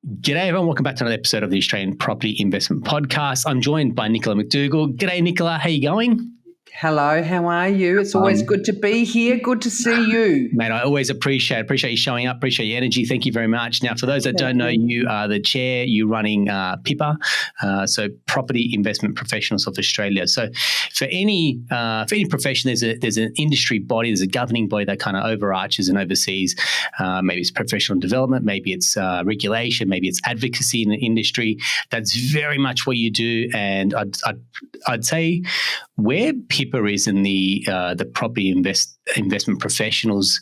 G'day everyone, welcome back to another episode of the Australian Property Investment Podcast. I'm joined by Nicola McDougall. G'day Nicola, how you going? Hello, how are you? It's always good to be here. Good to see you. Mate, I always appreciate you showing up, appreciate your energy. Thank you very much. Now, for those that don't know, you are the chair, you're running PIPA, so Property Investment Professionals of Australia. So for any profession, there's an industry body, there's a governing body that kind of overarches and oversees. Maybe it's professional development, maybe it's regulation, maybe it's advocacy in the industry. That's very much what you do. And I'd say where PIPA is in the property investment professionals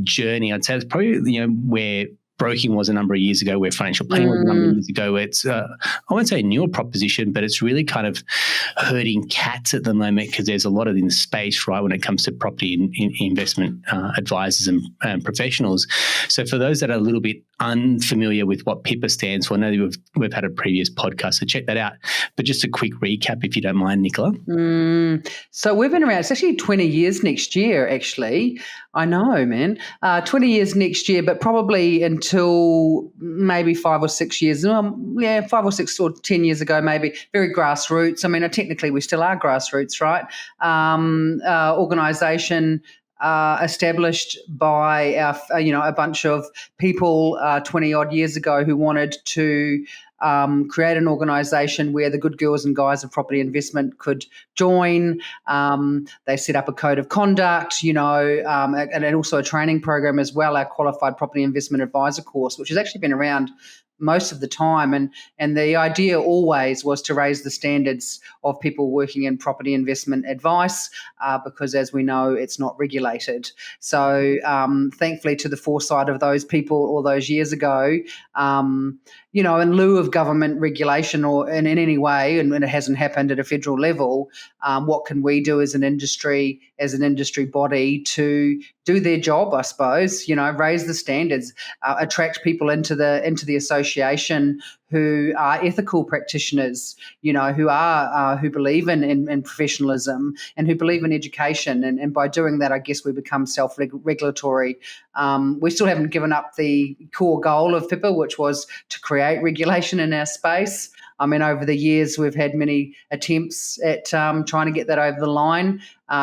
journey, I'd say it's probably where broking was a number of years ago, where financial planning was a number of years ago. It's I won't say a newer proposition, but it's really kind of herding cats at the moment because there's a lot of in the space, right, when it comes to property investment advisors and professionals. So for those that are a little bit unfamiliar with what PIPA stands for, I know we've had a previous podcast, so check that out. But just a quick recap, if you don't mind, Nicola. So we've been around, it's actually 20 years next year, actually. I know, man. 20 years next year, but probably until maybe 5 or 6 years. 5 or 6 or 10 years ago, maybe. Very grassroots. I mean, technically we still are grassroots, right? Organisation established by a bunch of people 20 odd years ago who wanted to create an organisation where the good girls and guys of property investment could join. They set up a code of conduct, and also a training program as well, our qualified property investment advisor course, which has actually been around most of the time. And the idea always was to raise the standards of people working in property investment advice because, as we know, it's not regulated. So thankfully, to the foresight of those people all those years ago, in lieu of government regulation or in any way, and it hasn't happened at a federal level, what can we do as an industry body to do their job, I suppose, raise the standards, attract people into the association who are ethical practitioners, who believe in professionalism and who believe in education. And by doing that, I guess we become self-regulatory. We still haven't given up the core goal of PIPA, which was to create regulation in our space. I mean, over the years, we've had many attempts at trying to get that over the line.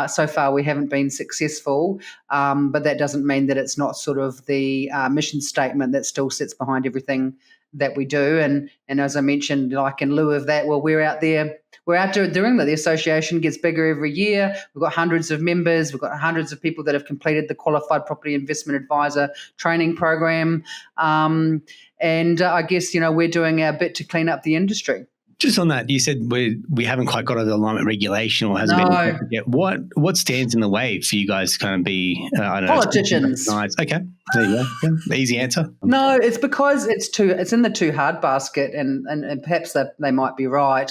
So far, we haven't been successful, but that doesn't mean that it's not sort of the mission statement that still sits behind everything that we do. And as I mentioned, like in lieu of that, well, we're out there doing that. The association gets bigger every year. We've got hundreds of members. We've got hundreds of people that have completed the Qualified Property Investment Advisor training program. And I guess, we're doing our bit to clean up the industry. Just on that, you said we haven't quite got to the alignment regulation or hasn't been yet. What stands in the way for you guys to kind of be politicians? Okay, there you go. Yeah, easy answer. No, it's because it's in the too hard basket, and perhaps that they might be right.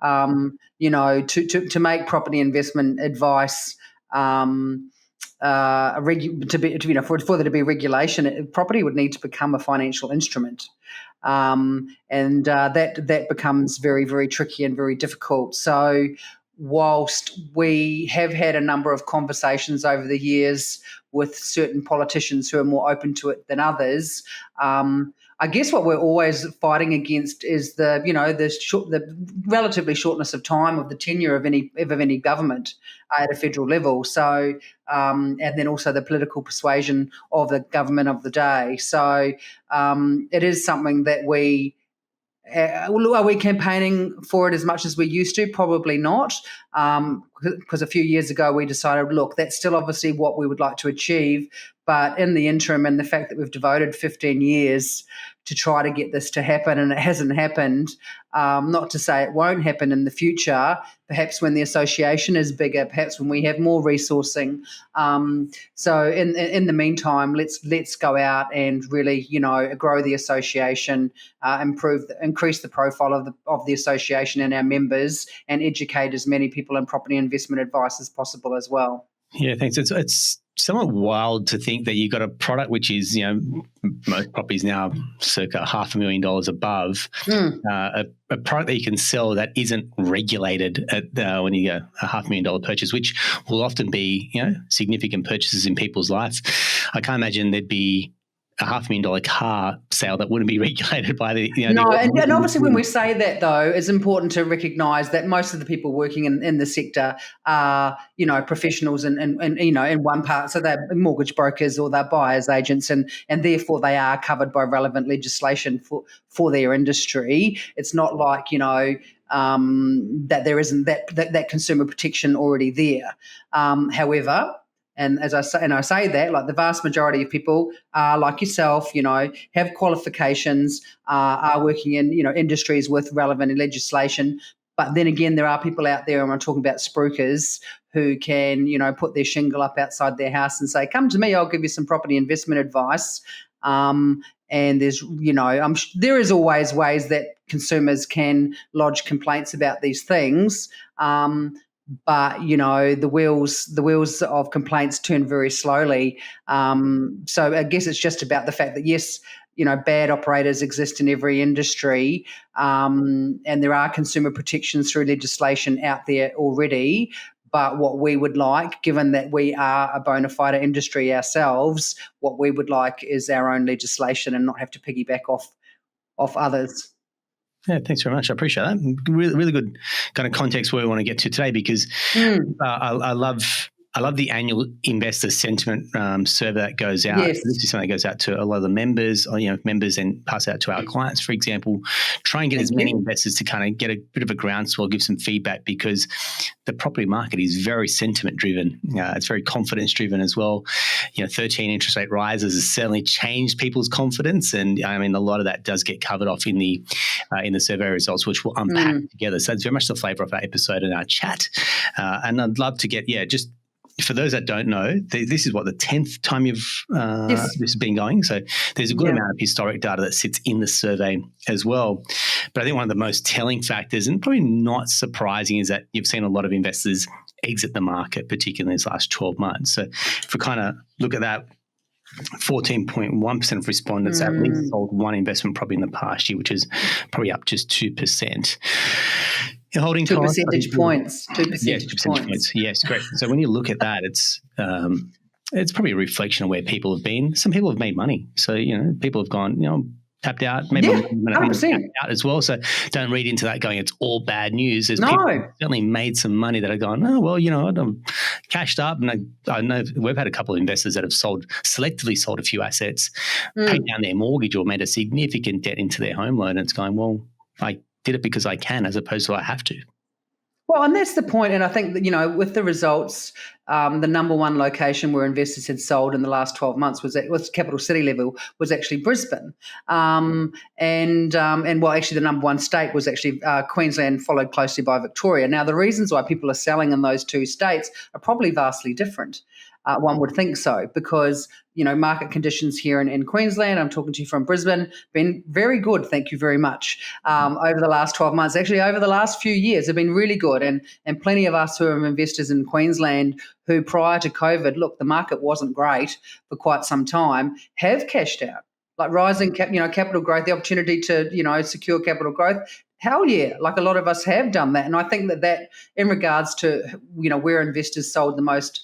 To make property investment advice for there to be regulation, property would need to become a financial instrument. And that becomes very, very tricky and very difficult. So whilst we have had a number of conversations over the years with certain politicians who are more open to it than others, I guess what we're always fighting against is the relatively shortness of time of the tenure of any government at a federal level. So, and then also the political persuasion of the government of the day. So, it is something that are we campaigning for it as much as we used to? Probably not, because a few years ago we decided, look, that's still obviously what we would like to achieve, but in the interim, and the fact that we've devoted 15 years to try to get this to happen and it hasn't happened, not to say it won't happen in the future, perhaps when the association is bigger, perhaps when we have more resourcing. So in the meantime, let's go out and really, grow the association, increase the profile of the association and our members, and educate as many people in property investment advice as possible as well. Yeah, thanks. It's somewhat wild to think that you've got a product which is, most properties now circa $500,000 above, a product that you can sell that isn't regulated at when you go a $500,000 purchase, which will often be, significant purchases in people's life. I can't imagine there'd be a $500,000 car sale that wouldn't be regulated by the No, and obviously when we say that, though, it's important to recognise that most of the people working in the sector are, professionals and in one part. So they're mortgage brokers or they're buyers agents, and therefore they are covered by relevant legislation for their industry. It's not like, that there isn't that consumer protection already there. However, and I say that, like the vast majority of people are like yourself, have qualifications, are working in, industries with relevant legislation. But then again, there are people out there, and I'm talking about spruikers, who can, put their shingle up outside their house and say, come to me, I'll give you some property investment advice. And there's, there is always ways that consumers can lodge complaints about these things. But the wheels of complaints turn very slowly. So I guess it's just about the fact that, yes, bad operators exist in every industry, and there are consumer protections through legislation out there already. But what we would like, given that we are a bona fide industry ourselves, what we would like is our own legislation and not have to piggyback off others. Yeah, thanks very much. I appreciate that. Really, really good kind of context where we want to get to today, because I love the annual investor sentiment survey that goes out. Yes. This is something that goes out to a lot of the members, members and pass out to our clients, for example. Try and get as many investors to kind of get a bit of a groundswell, give some feedback, because the property market is very sentiment driven. It's very confidence driven as well. 13 interest rate rises has certainly changed people's confidence, and I mean a lot of that does get covered off in the survey results, which we'll unpack together. So it's very much the flavour of our episode and our chat. And I'd love to get just. For those that don't know, this is the 10th time this has been going. So there's a good amount of historic data that sits in the survey as well. But I think one of the most telling factors, and probably not surprising, is that you've seen a lot of investors exit the market, particularly in this last 12 months. So if we kind of look at that, 14.1% of respondents at least sold one investment property in the past year, which is probably up just 2%. Holding 2 percentage points. 2 percentage points. Yes, great. So when you look at that, it's probably a reflection of where people have been. Some people have made money. So, people have gone, tapped out, maybe 100% tapped out as well. So don't read into that going, it's all bad news. There's people who certainly made some money that have gone, oh, well, I'm cashed up. And I know we've had a couple of investors that have selectively sold a few assets, paid down their mortgage or made a significant debt into their home loan. And it's going, well, I did it because I can, as opposed to I have to. Well, and that's the point. And I think that, with the results, the number one location where investors had sold in the last 12 months was capital city level, was actually Brisbane. And actually the number one state was actually Queensland, followed closely by Victoria. Now, the reasons why people are selling in those two states are probably vastly different. One would think so, because, market conditions here in Queensland, I'm talking to you from Brisbane, been very good, thank you very much, over the last 12 months. Actually, over the last few years have been really good. And plenty of us who are investors in Queensland who prior to COVID, look, the market wasn't great for quite some time, have cashed out. Like rising capital growth, the opportunity to, secure capital growth. Hell yeah, like a lot of us have done that. And I think that in regards to, where investors sold the most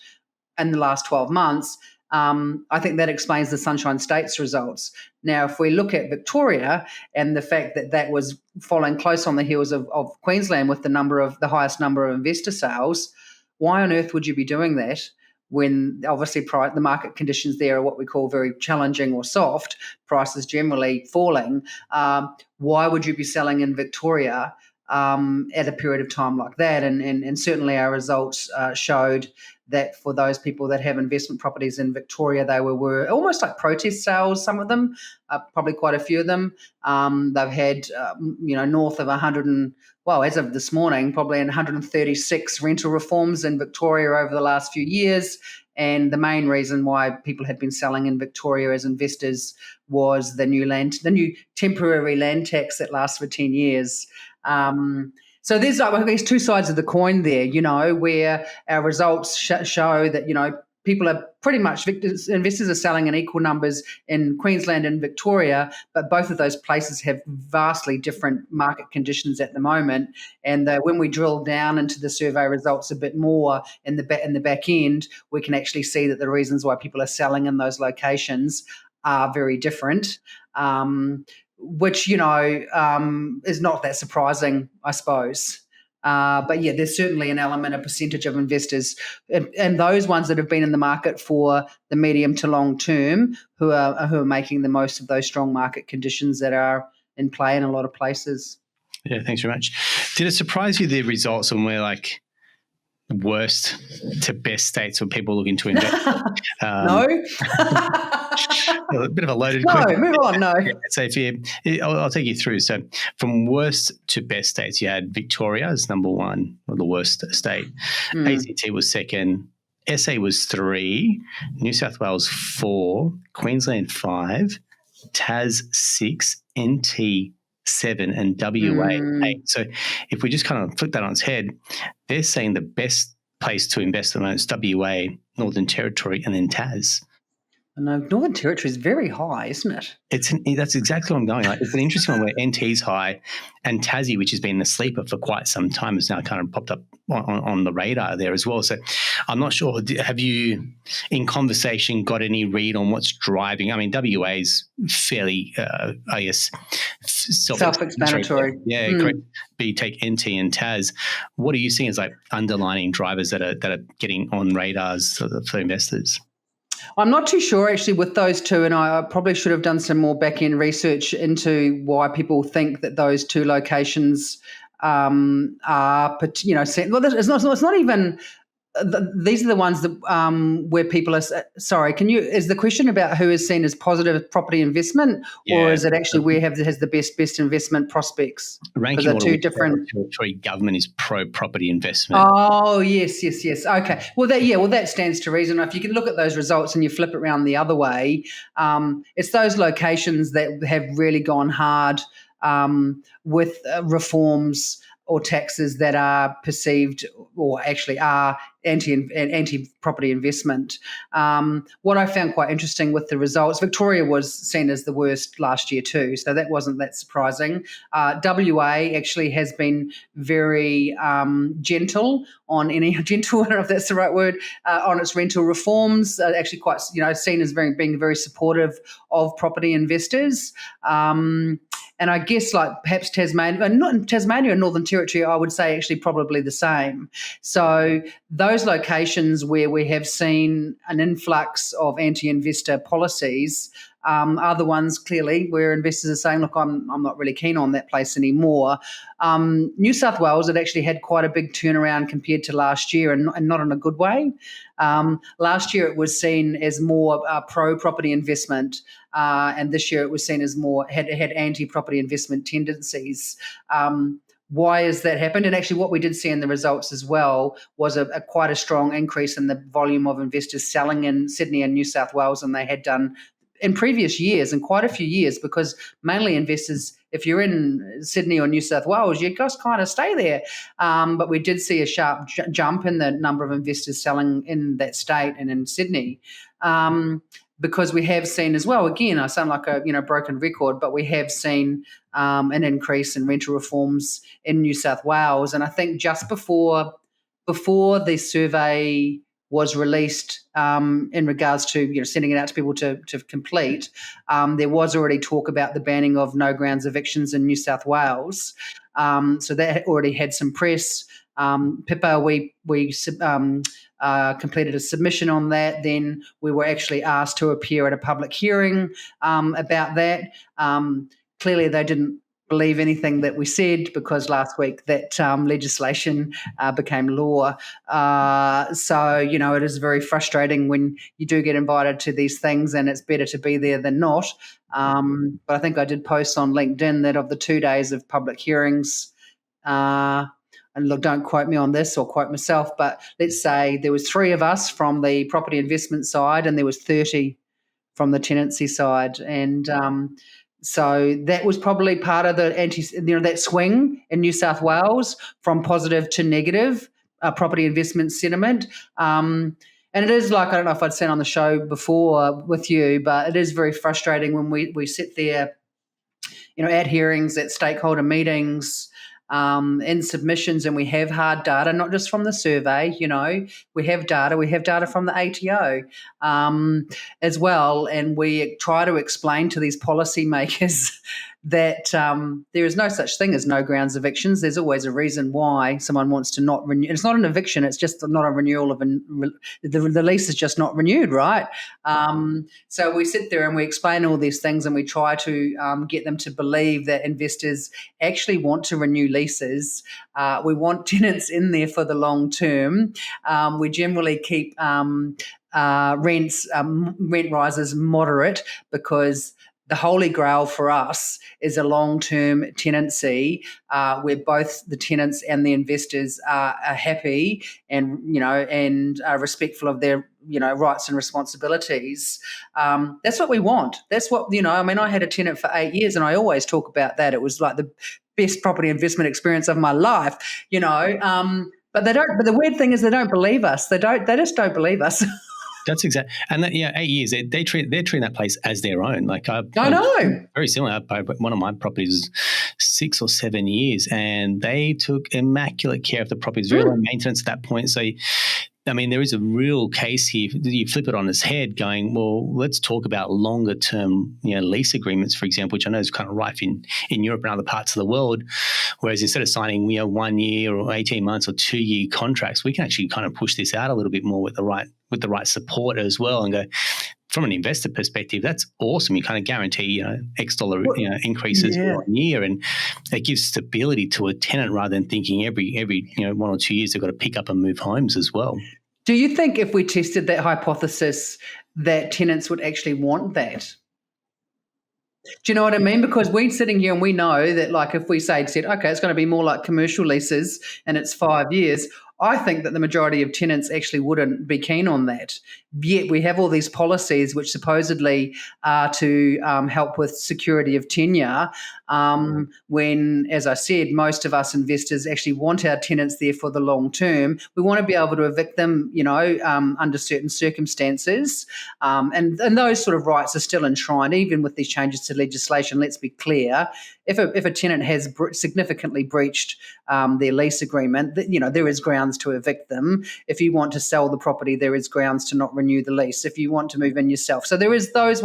in the last 12 months, I think that explains the Sunshine State's results. Now, if we look at Victoria and the fact that was following close on the heels of Queensland with the highest number of investor sales, why on earth would you be doing that when obviously the market conditions there are what we call very challenging or soft, prices generally falling? Why would you be selling in Victoria at a period of time like that? And certainly our results showed that for those people that have investment properties in Victoria, they were almost like protest sales, some of them, probably quite a few of them. They've had, north of 100 as of this morning, probably 136 rental reforms in Victoria over the last few years. And the main reason why people had been selling in Victoria as investors was the new temporary land tax that lasts for 10 years. So there's, I guess, two sides of the coin there, where our results show that, people are pretty much investors are selling in equal numbers in Queensland and Victoria, but both of those places have vastly different market conditions at the moment. And when we drill down into the survey results a bit more in the back end, we can actually see that the reasons why people are selling in those locations are very different, which, is not that surprising, I suppose. But yeah, there's certainly an element, a percentage of investors, and those ones that have been in the market for the medium to long term, who are making the most of those strong market conditions that are in play in a lot of places. Yeah, thanks very much. Did it surprise you, the results, when we're like worst to best states for people looking to invest? No. A bit of a loaded No, question. move on. No. Yeah, so I'll take you through. So from worst to best states, you had Victoria as number one, or the worst state. ACT was second. SA was 3. New South Wales 4. Queensland 5. Tas 6. NT 7 and WA 8. So if we just kind of flip that on its head, they're saying the best place to invest at the moment is WA, Northern Territory, and then Tas. No, Northern Territory is very high, isn't it? That's exactly what I'm going. Like, it's an interesting one where NT's high, and Tassie, which has been the sleeper for quite some time, has now kind of popped up on the radar there as well. So I'm not sure. Have you, in conversation, got any read on what's driving? I mean, WA's fairly, I guess, self-explanatory. Yeah, correct. But you take NT and Tas. What are you seeing as like underlining drivers that are getting on radars for investors? I'm not too sure actually with those two, and I probably should have done some more back-end research into why people think that those two locations are, well, it's not even. These are the ones that where people are. Sorry, is the question about who is seen as positive property investment, or is it actually where has the best investment prospects? Ranking order, two different. Territory government is pro property investment. Oh yes. Okay. Well, that stands to reason. If you can look at those results and you flip it around the other way, it's those locations that have really gone hard with reforms or taxes that are perceived or actually are anti-property investment. What I found quite interesting with the results, Victoria was seen as the worst last year too, so that wasn't that surprising. WA actually has been very gentle on any gentle, I don't know if that's the right word, on its rental reforms. Actually, quite seen as being very supportive of property investors. And I guess like perhaps Tasmania, not Tasmania and Northern Territory, I would say actually probably the same. So those locations where we have seen an influx of anti-investor policies are the ones clearly where investors are saying, look, I'm not really keen on that place anymore. New South Wales had actually had quite a big turnaround compared to last year, and not in a good way. Last year it was seen as more pro-property investment, and this year it was seen as more had anti-property investment tendencies. Why has that happened? And actually what we did see in the results as well was quite a strong increase in the volume of investors selling in Sydney and New South Wales than they had done in previous years, and quite a few years, because mainly investors, if you're in Sydney or New South Wales, you just kind of stay there. But we did see a sharp jump in the number of investors selling in that state and in Sydney. Because we have seen as well, again, I sound like a broken record, but we have seen an increase in rental reforms in New South Wales. And I think just before the survey was released in regards to sending it out to people to complete, there was already talk about the banning of no grounds evictions in New South Wales. So that already had some press. PIPA, we completed a submission on that. Then we were actually asked to appear at a public hearing about that. Clearly, they didn't believe anything that we said, because last week that legislation became law. So, it is very frustrating when you do get invited to these things, and it's better to be there than not. But I think I did post on LinkedIn that of the 2 days of public hearings, and look, don't quote me on this or quote myself, but let's say there was 3 of us from the property investment side and there was 30 from the tenancy side. And so that was probably part of the that swing in New South Wales from positive to negative property investment sentiment. And it is like, I don't know if I'd said on the show before with you, but it is very frustrating when we sit there, at hearings, at stakeholder meetings, in submissions, and we have hard data, not just from the survey. We have data. We have data from the ATO as well, and we try to explain to these policymakers that there is no such thing as no grounds evictions. There's always a reason why someone wants to not renew. It's not an eviction. It's just not a renewal of the lease is just not renewed, right? So we sit there and we explain all these things, and we try to get them to believe that investors actually want to renew leases. We want tenants in there for the long term. We generally keep rent rises moderate, because the holy grail for us is a long-term tenancy where both the tenants and the investors are happy and are respectful of their rights and responsibilities. That's what we want. That's what I had a tenant for 8 years, and I always talk about that. It was like the best property investment experience of my life. But they don't. But the weird thing is, they don't believe us. They just don't believe us. That's exactly, and 8 years. They're treating that place as their own. Like I know, very similar. One of my properties, 6 or 7 years, and they took immaculate care of the properties, very low maintenance at that point. So, there is a real case here. You flip it on its head, going, well, let's talk about longer term, lease agreements, for example, which I know is kind of rife in Europe and other parts of the world. Whereas instead of signing, 1 year or 18 months or 2 year contracts, we can actually kind of push this out a little bit more with the right support as well, and go. From an investor perspective, that's awesome. You kind of guarantee, X dollar increases year on year, and it gives stability to a tenant rather than thinking every 1 or 2 years they've got to pick up and move homes as well. Do you think if we tested that hypothesis that tenants would actually want that? Do you know what I mean? Because we're sitting here and we know that, like, if we said, okay, it's going to be more like commercial leases and it's 5 years, I think that the majority of tenants actually wouldn't be keen on that. Yet we have all these policies which supposedly are to help with security of tenure, when, as I said, most of us investors actually want our tenants there for the long term. We want to be able to evict them, under certain circumstances. And those sort of rights are still enshrined, even with these changes to legislation. Let's be clear. If a tenant has significantly breached their lease agreement, there is grounds to evict them. If you want to sell the property, there is grounds to not renew the lease. If you want to move in yourself, so there is those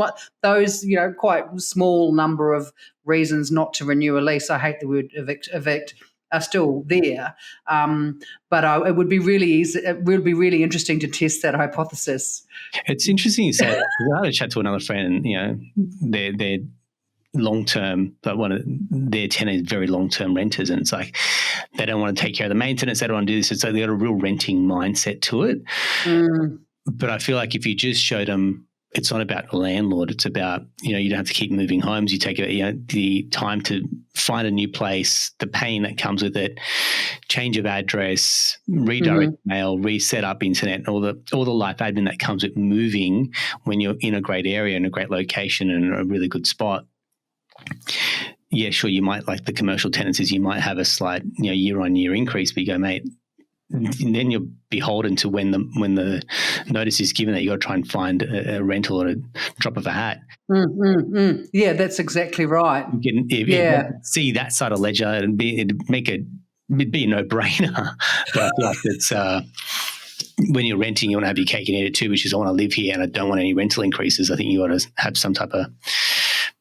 quite small number of reasons not to renew a lease. I hate the word evict. Are still there, but it would be really easy. It would be really interesting to test that hypothesis. It's interesting you say that. I had a chat to another friend, and they're long-term, but one of their tenants is very long-term renters, and it's like they don't want to take care of the maintenance, they don't want to do this. It's like they got a real renting mindset to it. But I feel like if you just showed them, it's not about the landlord, it's about, you don't have to keep moving homes. You take the time to find a new place, the pain that comes with it, change of address, redirect mail, reset up internet, all the life admin that comes with moving when you're in a great area, in a great location, and a really good spot. Yeah, sure, you might, like the commercial tenancies, you might have a slight year-on-year increase, but you go, mate, and then you're beholden to when the notice is given that you got to try and find a rental at a drop of a hat. Yeah, that's exactly right. You can see that side of ledger, and it'd be a no-brainer. But I feel like it's when you're renting, you want to have your cake and eat it too, which is I want to live here and I don't want any rental increases. I think you got to have some type of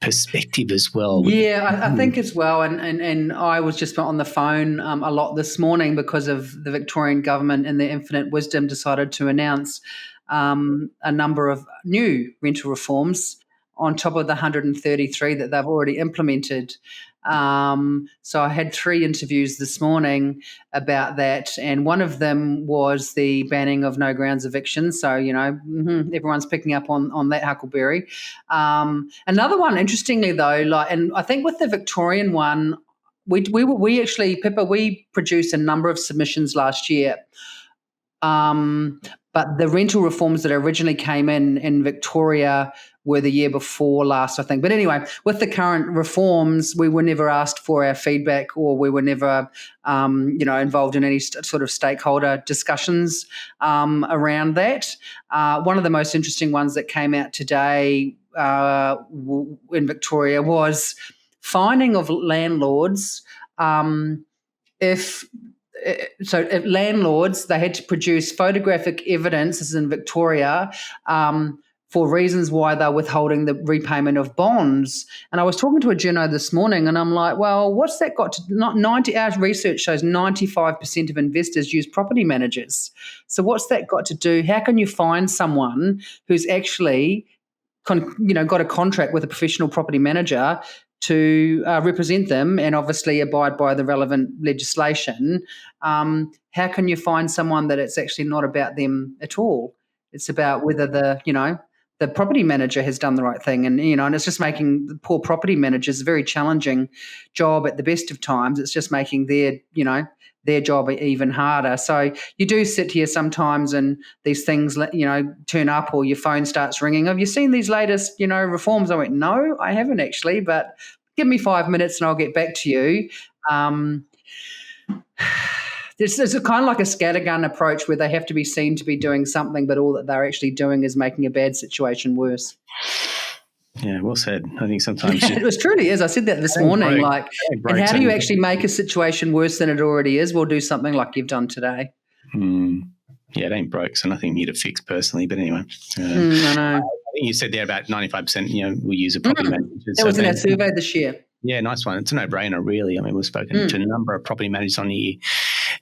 perspective as well. Yeah, I think as well. And I was just on the phone a lot this morning because of the Victorian government and their infinite wisdom decided to announce a number of new rental reforms on top of the 133 that they've already implemented. So I had 3 interviews this morning about that, and one of them was the banning of no grounds eviction. So, everyone's picking up on that huckleberry. Another one, interestingly though, and I think with the Victorian one, we actually, PIPA, we produced a number of submissions last year. But the rental reforms that originally came in Victoria were the year before last, I think. But anyway, with the current reforms, we were never asked for our feedback, or we were never, involved in any sort of stakeholder discussions around that. One of the most interesting ones that came out today in Victoria was finding of landlords if landlords, they had to produce photographic evidence, this is in Victoria, for reasons why they're withholding the repayment of bonds. And I was talking to a journo this morning, and I'm like, well, what's that got to, our research shows 95% of investors use property managers. So what's that got to do? How can you find someone who's actually got a contract with a professional property manager to represent them and obviously abide by the relevant legislation? How can you find someone that it's actually not about them at all? It's about whether the property manager has done the right thing, and it's just making the poor property managers a very challenging job at the best of times. It's just making their job even harder. So you do sit here sometimes and these things, turn up, or your phone starts ringing. Have you seen these latest, reforms? I went, no, I haven't actually, but give me 5 minutes and I'll get back to you. There's a kind of like a scattergun approach where they have to be seen to be doing something, but all that they're actually doing is making a bad situation worse. Yeah, well said. I think sometimes it was truly is. I said that this morning. And how do you actually make a situation worse than it already is? We'll do something like you've done today. Yeah, it ain't broke, so nothing here to fix personally. But anyway, I know. I think you said there about 95%. We use a property manager. That was in our survey this year. Yeah, nice one. It's a no-brainer, really. I mean, we've spoken to a number of property managers on here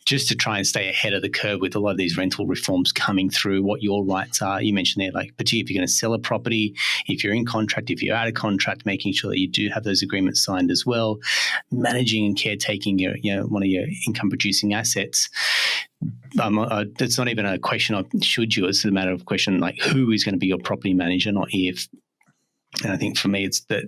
just to try and stay ahead of the curve with a lot of these rental reforms coming through, what your rights are. You mentioned there, particularly if you're going to sell a property, if you're in contract, if you're out of contract, making sure that you do have those agreements signed as well, managing and caretaking one of your income-producing assets. It's not even a question of should you, it's a matter of question like who is going to be your property manager, not if. And I think for me, it's that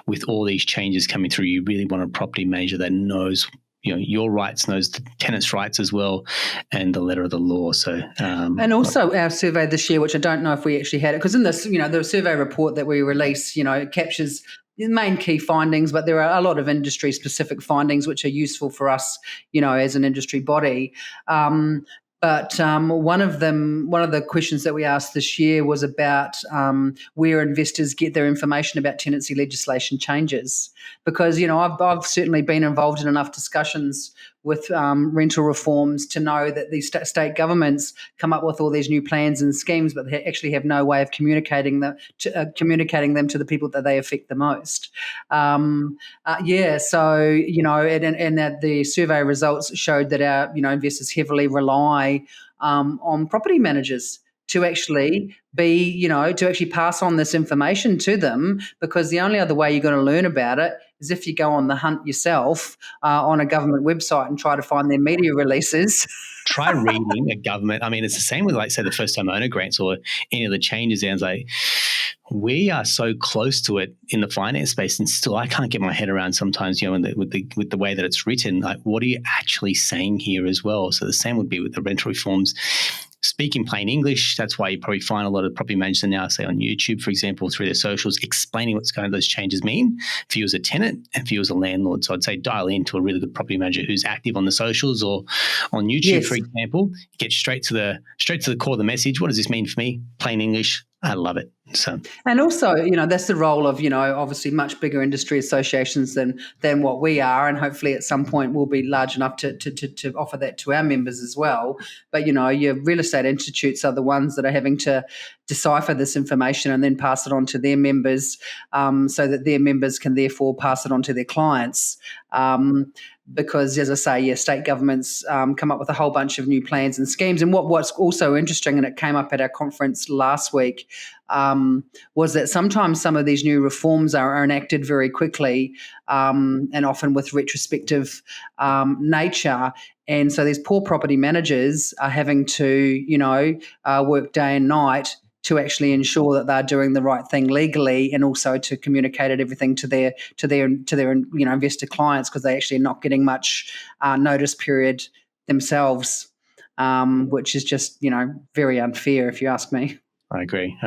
with all these changes coming through, you really want a property manager that knows your rights, knows the tenant's rights as well, and the letter of the law. So, and also our survey this year, which I don't know if we actually had it, because in this, the survey report that we release, it captures the main key findings, but there are a lot of industry-specific findings which are useful for us, as an industry body. But one of the questions that we asked this year was about where investors get their information about tenancy legislation changes. Because, I've certainly been involved in enough discussions with rental reforms to know that these state governments come up with all these new plans and schemes, but they actually have no way of communicating them to the people that they affect the most. And that the survey results showed that our investors heavily rely on property managers to actually to actually pass on this information to them, because the only other way you're going to learn about it is if you go on the hunt yourself on a government website and try to find their media releases. Try reading a government. I mean, it's the same with, say, the first-time owner grants or any of the changes. And it's like, we are so close to it in the finance space, and still I can't get my head around sometimes, with the way that it's written. Like, what are you actually saying here as well? So the same would be with the rental reforms. Speak in plain English. That's why you probably find a lot of property managers now, say on YouTube, for example, through their socials, explaining what's going those changes mean for you as a tenant and for you as a landlord. So I'd say dial into a really good property manager who's active on the socials or on YouTube, for example. Get straight to the core of the message. What does this mean for me? Plain English. I love it. So, and also, that's the role of, obviously much bigger industry associations than what we are, and hopefully at some point we'll be large enough to offer that to our members as well. But your real estate institutes are the ones that are having to decipher this information and then pass it on to their members, so that their members can therefore pass it on to their clients. Because, as I say, state governments come up with a whole bunch of new plans and schemes. And what's also interesting, and it came up at our conference last week, was that sometimes some of these new reforms are enacted very quickly, and often with retrospective nature. And so these poor property managers are having to, work day and night to actually ensure that they're doing the right thing legally, and also to communicate everything to their investor clients, because they actually are not getting much notice period themselves, which is just very unfair, if you ask me. I agree.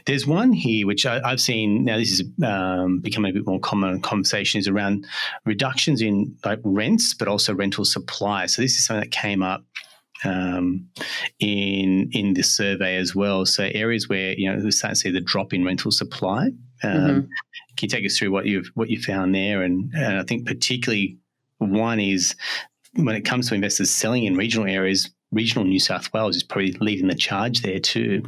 There's one here which I've seen now. This is becoming a bit more common conversations around reductions in rents, but also rental supply. So this is something that came up in the survey as well. So areas where we start to see the drop in rental supply. Can you take us through what you found there? And I think particularly One is when it comes to investors selling in regional areas, regional New South Wales is probably leading the charge there too.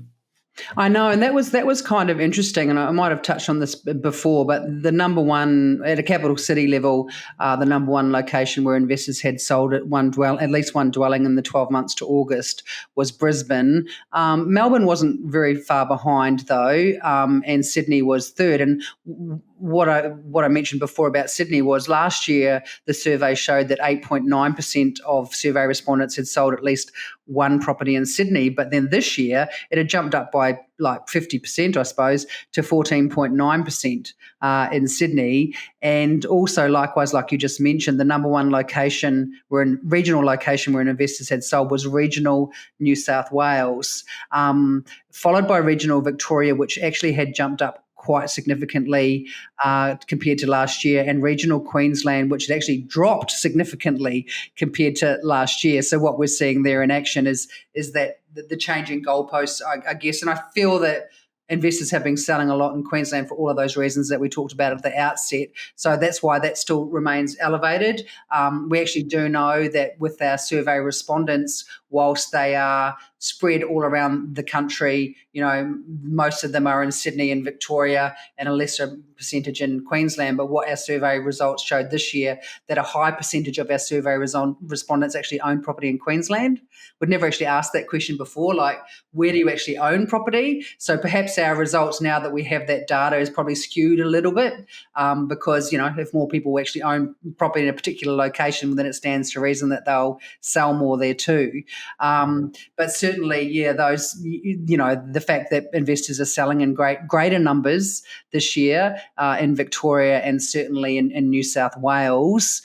I know, and that was kind of interesting, and I might have touched on this before, but the number one at a capital city level, the number one location where investors had sold at least one dwelling in the 12 months to August was Brisbane. Melbourne wasn't very far behind though, and Sydney was third. And what I mentioned before about Sydney was last year the survey showed that 8.9% of survey respondents had sold at least one property in Sydney, but then this year it had jumped up by like 50%, I suppose, to 14.9% in Sydney. And also, likewise, like you just mentioned, the number one regional location where investors had sold was regional New South Wales, followed by regional Victoria, which actually had jumped up quite significantly compared to last year, and regional Queensland, which had actually dropped significantly compared to last year. So what we're seeing there in action is that the changing goalposts, I guess, and I feel that investors have been selling a lot in Queensland for all of those reasons that we talked about at the outset. So that's why that still remains elevated. We actually do know that with our survey respondents, whilst they are spread all around the country, most of them are in Sydney and Victoria and a lesser percentage in Queensland. But what our survey results showed this year, that a high percentage of our survey respondents actually own property in Queensland. We'd never actually asked that question before, like, where do you actually own property? So perhaps our results now that we have that data is probably skewed a little bit because, if more people actually own property in a particular location, then it stands to reason that they'll sell more there too. But certainly, the fact that investors are selling in greater numbers this year in Victoria and certainly in New South Wales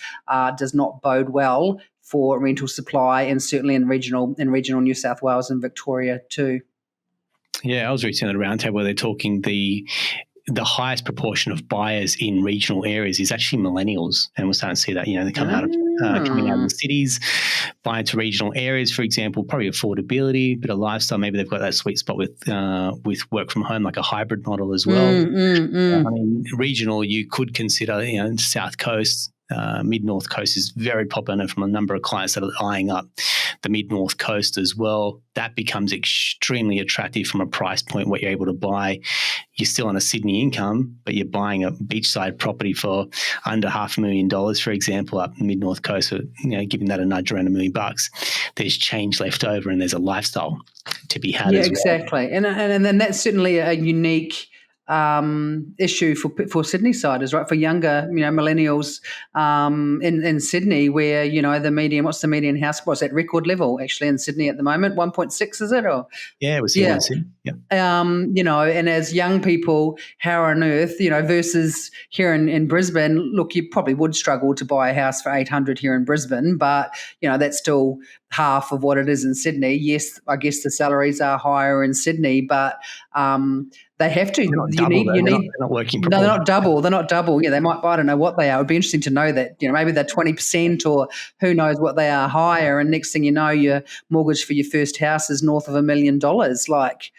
does not bode well for rental supply, and certainly in regional New South Wales and Victoria too. Yeah, I was recently at a roundtable where they're talking the highest proportion of buyers in regional areas is actually millennials, and we're starting to see that. They come out of the cities, buy into regional areas, for example, probably affordability, bit of lifestyle. Maybe they've got that sweet spot with work from home, like a hybrid model as well. I mean, regional, you could consider, South Coast. Mid-North Coast is very popular from a number of clients that are eyeing up the Mid-North Coast as well. That becomes extremely attractive from a price point, what you're able to buy. You're still on a Sydney income, but you're buying a beachside property for under $500,000, for example, up the Mid-North Coast, so, giving that a nudge around $1 million. There's change left over and there's a lifestyle to be had as well. Yeah, exactly. And then that's certainly a unique issue for Sydney siders, right? For younger, millennials in Sydney, where the median. What's the median house price at record level actually in Sydney at the moment? 1.6, is it? Or yeah, it was in Sydney. Yeah. And as young people, how on earth, versus here in Brisbane? Look, you probably would struggle to buy a house for $800 here in Brisbane, but that's still half of what it is in Sydney. Yes, I guess the salaries are higher in Sydney, but they have to. They're not working. No, they're not double. They're not double. Yeah, they might. I don't know what they are. It would be interesting to know that. Maybe they're 20%, or who knows what they are higher. And next thing you know, your mortgage for your first house is north of $1 million. Like,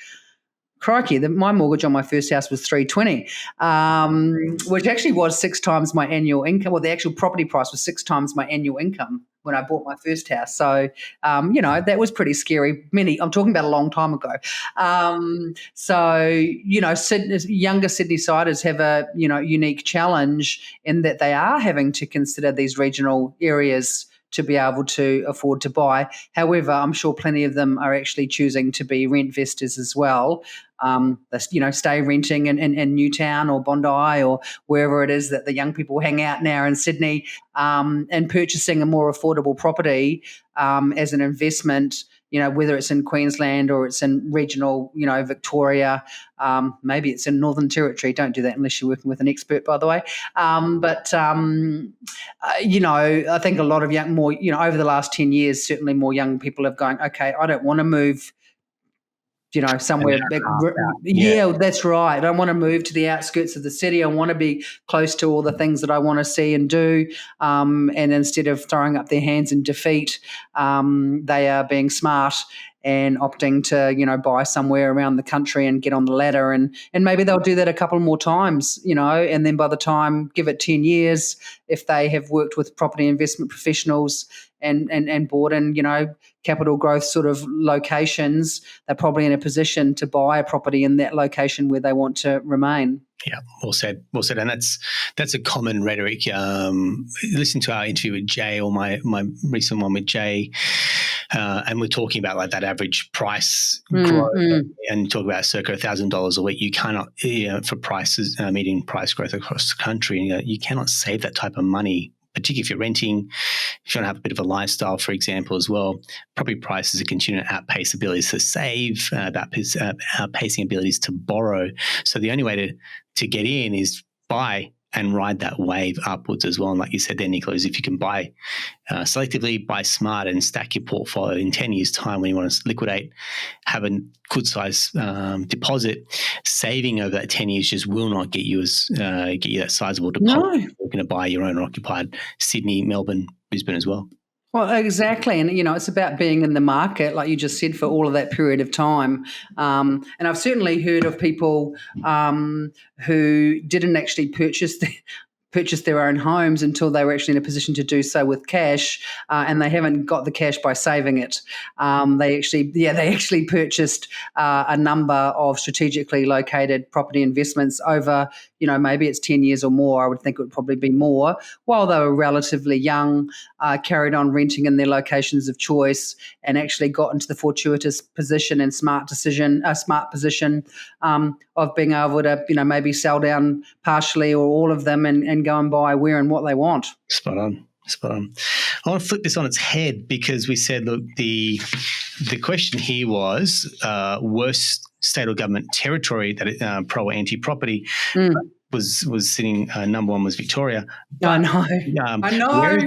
crikey! My mortgage on my first house was $320, which actually was 6 times my annual income. Well, the actual property price was 6 times my annual income when I bought my first house. So, that was pretty scary. I'm talking about a long time ago. Younger Sydney siders have a, unique challenge in that they are having to consider these regional areas to be able to afford to buy. However, I'm sure plenty of them are actually choosing to be rent investors as well. Stay renting in Newtown or Bondi or wherever it is that the young people hang out now in Sydney, and purchasing a more affordable property as an investment, whether it's in Queensland or it's in regional, Victoria, maybe it's in Northern Territory. Don't do that unless you're working with an expert, by the way. I think a lot of over the last 10 years, certainly more young people have gone, okay, I don't want to move somewhere. Yeah, that's right. I don't want to move to the outskirts of the city. I want to be close to all the things that I want to see and do. And instead of throwing up their hands in defeat, they are being smart and opting to, buy somewhere around the country and get on the ladder. And maybe they'll do that a couple more times, and then by the time, give it 10 years, if they have worked with property investment professionals and bought in, capital growth sort of locations, they're probably in a position to buy a property in that location where they want to remain. Yeah, well said. And that's a common rhetoric. Listen to our interview with Jay, or my recent one with Jay, and we're talking about like that average price growth, and talk about circa $1,000 a week. You cannot, for prices, median price growth across the country, you cannot save that type of money. Particularly if you're renting, if you want to have a bit of a lifestyle, for example, as well. Property prices are continuing to outpace abilities to save, outpacing abilities to borrow. So the only way to get in is buy and ride that wave upwards as well. And like you said there, Nicola, is if you can buy selectively, buy smart, and stack your portfolio in 10 years' time when you want to liquidate, have a good size deposit, saving over that 10 years just will not get you that sizable deposit. No. You're going to buy your own occupied Sydney, Melbourne, Brisbane as well. Well, exactly. And, it's about being in the market, like you just said, for all of that period of time. And I've certainly heard of people who didn't actually purchase their own homes until they were actually in a position to do so with cash, and they haven't got the cash by saving it. They actually purchased a number of strategically located property investments over, maybe it's 10 years or more. I would think it would probably be more. While they were relatively young, carried on renting in their locations of choice, and actually got into the fortuitous position and smart position of being able to, maybe sell down partially or all of them and go and buy where and what they want. Spot on. I want to flip this on its head, because we said, look, the question here was worst state or government territory that pro or anti-property was sitting. Number one was Victoria. But, I know.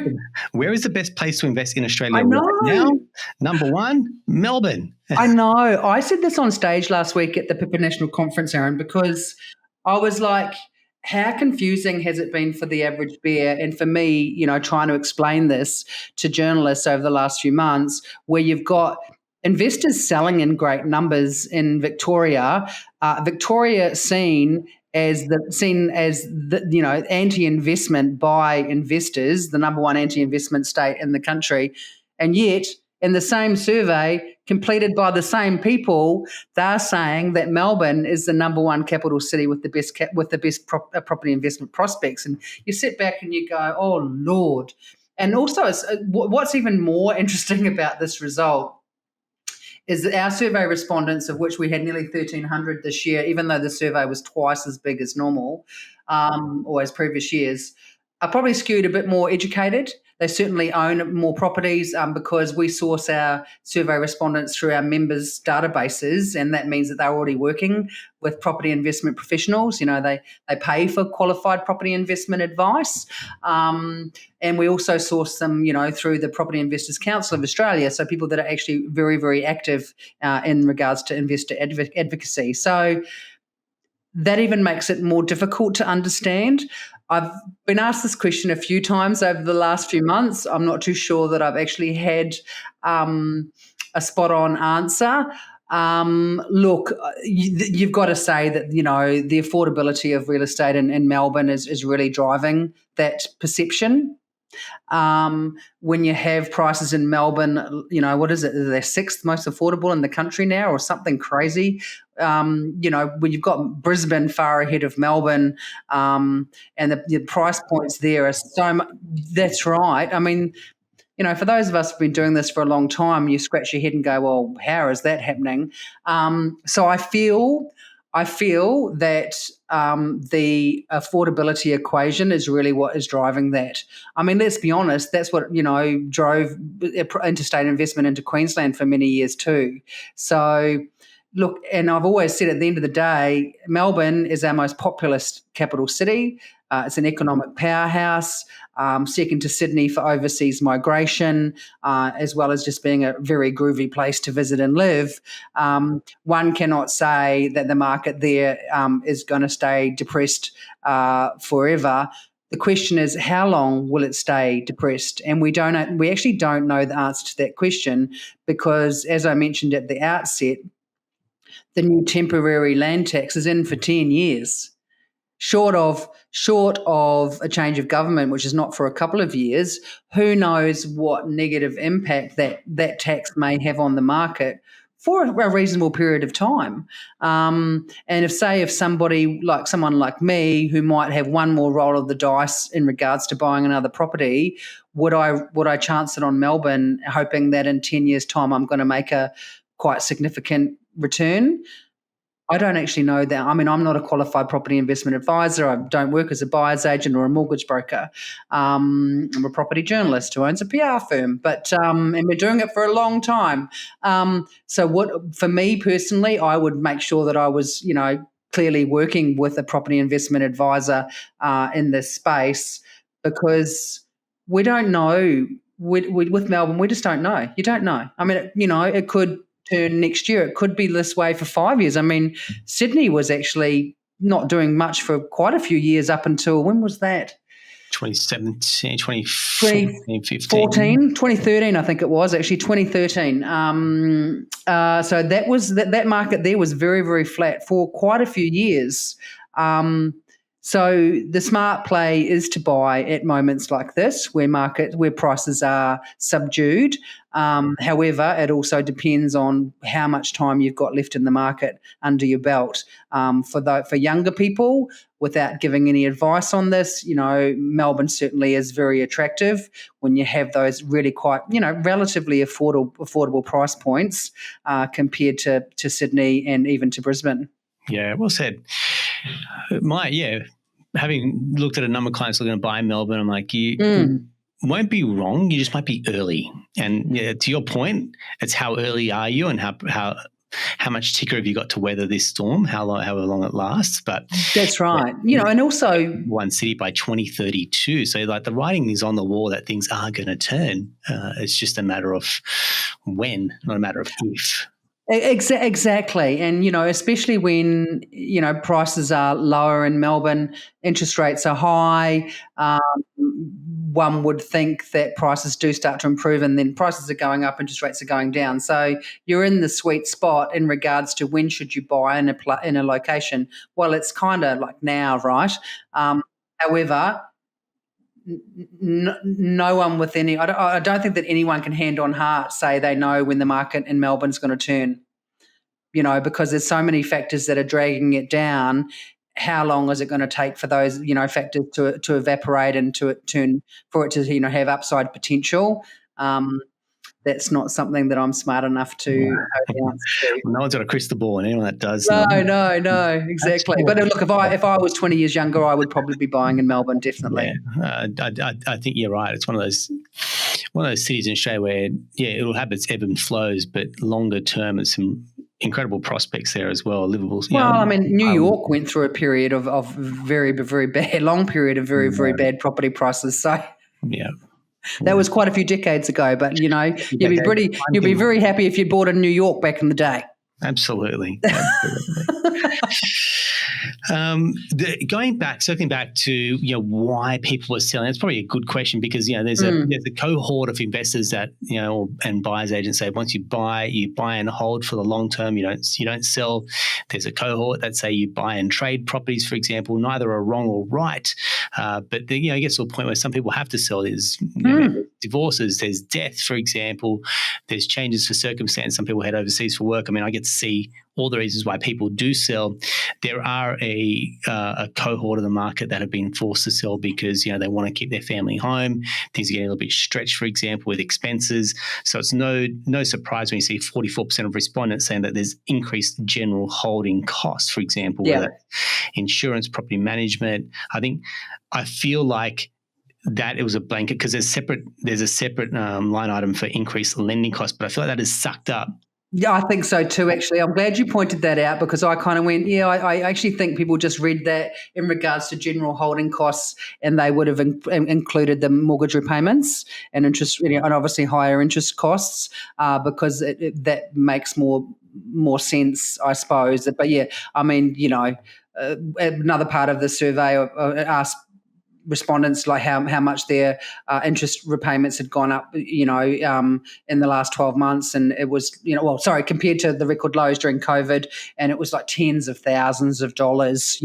Where is the best place to invest in Australia right now? Number one, Melbourne. I know. I said this on stage last week at the PIPA National Conference, Aaron, because I was like, how confusing has it been for the average bear, and for me, trying to explain this to journalists over the last few months, where you've got investors selling in great numbers in Victoria. Victoria seen as the anti-investment by investors, the number one anti-investment state in the country, and yet in the same survey completed by the same people, they're saying that Melbourne is the number one capital city with the best property investment prospects. And you sit back and you go, oh Lord! And also, what's even more interesting about this result is that our survey respondents, of which we had nearly 1,300 this year, even though the survey was twice as big as normal or as previous years, are probably skewed a bit more educated. They certainly own more properties because we source our survey respondents through our members' databases, and that means that they're already working with property investment professionals. They pay for qualified property investment advice, and we also source them, through the Property Investors Council of Australia, so people that are actually very, very active in regards to investor advocacy. So that even makes it more difficult to understand. I've been asked this question a few times over the last few months. I'm not too sure that I've actually had a spot-on answer. Look, you've got to say that, the affordability of real estate in Melbourne is really driving that perception. When you have prices in Melbourne, what is it? They're sixth most affordable in the country now, or something crazy. When you've got Brisbane far ahead of Melbourne, and the price points there are so much. That's right. I mean, for those of us who've been doing this for a long time, you scratch your head and go, well, how is that happening? So I feel that the affordability equation is really what is driving that. I mean, let's be honest, that's what, drove interstate investment into Queensland for many years too. So look, and I've always said at the end of the day, Melbourne is our most populous capital city. It's an economic powerhouse, second to Sydney for overseas migration, as well as just being a very groovy place to visit and live. One cannot say that the market there is going to stay depressed forever. The question is, how long will it stay depressed? And we actually don't know the answer to that question because, as I mentioned at the outset, the new temporary land tax is in for 10 years. Short of a change of government, which is not for a couple of years, who knows what negative impact that tax may have on the market for a reasonable period of time. And if someone like me, who might have one more roll of the dice in regards to buying another property, would I chance it on Melbourne, hoping that in 10 years' time I'm going to make a quite significant return? I don't actually know that. I mean, I'm not a qualified property investment advisor. I don't work as a buyer's agent or a mortgage broker. I'm a property journalist who owns a PR firm, and we're doing it for a long time. For me personally, I would make sure that I was, clearly working with a property investment advisor in this space, because we don't know. With Melbourne, we just don't know. You don't know. I mean, it could turn next year. It could be this way for 5 years. I mean, Sydney was actually not doing much for quite a few years up until, when was that? 2017, 2014, 2013, I think it was, actually 2013. So that market there was very, very flat for quite a few years. So the smart play is to buy at moments like this where prices are subdued. However, it also depends on how much time you've got left in the market under your belt. For younger people, without giving any advice on this, Melbourne certainly is very attractive when you have those really quite, relatively affordable price points compared to Sydney and even to Brisbane. Yeah, well said. Having looked at a number of clients looking to buy in Melbourne, I'm like, you won't be wrong. You just might be early. And to your point, it's how early are you and how much ticker have you got to weather this storm, however long it lasts. But that's right. And also one city by 2032. So like the writing is on the wall that things are going to turn. It's just a matter of when, not a matter of if. Exactly. And, especially when, prices are lower in Melbourne, interest rates are high, one would think that prices do start to improve, and then prices are going up, interest rates are going down. So you're in the sweet spot in regards to when should you buy in a location. Well, it's kind of like now, right? However, no one with any, I don't think that anyone can hand on heart say they know when the market in Melbourne's going to turn, because there's so many factors that are dragging it down. How long is it going to take for those, factors to evaporate and for it to, have upside potential? That's not something that I'm smart enough to know the answer to. No one's got a crystal ball, and anyone that does. No, exactly. But look, if I was 20 years younger, I would probably be buying in Melbourne, definitely. Yeah, I think you're right. It's one of those cities in Australia where, it'll have its ebb and flows, but longer term, it's some incredible prospects there as well. Livable. New York went through a period of very, very bad, long period of very, very bad property prices. So yeah. That was quite a few decades ago, but you'd be very happy if you bought in New York back in the day. Absolutely. Circling back to why people are selling. It's probably a good question because there's a cohort of investors that and buyers agents say once you buy and hold for the long term. You don't sell. There's a cohort that say you buy and trade properties, for example. Neither are wrong or right, but it gets to a point where some people have to sell. There's divorces, there's death, for example. There's changes for circumstance. Some people head overseas for work. I mean, I get to see all the reasons why people do sell. There are a cohort of the market that have been forced to sell because they want to keep their family home. Things are getting a little bit stretched, for example, with expenses. So it's no surprise when you see 44% of respondents saying that there's increased general holding costs, for example, whether that's insurance, property management. I feel like that it was a blanket because there's a separate line item for increased lending costs, but I feel like that is sucked up. Yeah, I think so too, actually. I'm glad you pointed that out because I kind of went, I actually think people just read that in regards to general holding costs and they would have included the mortgage repayments and interest, and obviously higher interest costs because that makes more sense, I suppose. But another part of the survey asked respondents, like how much their interest repayments had gone up, in the last 12 months. And it was, compared to the record lows during COVID, and it was like tens of thousands of dollars,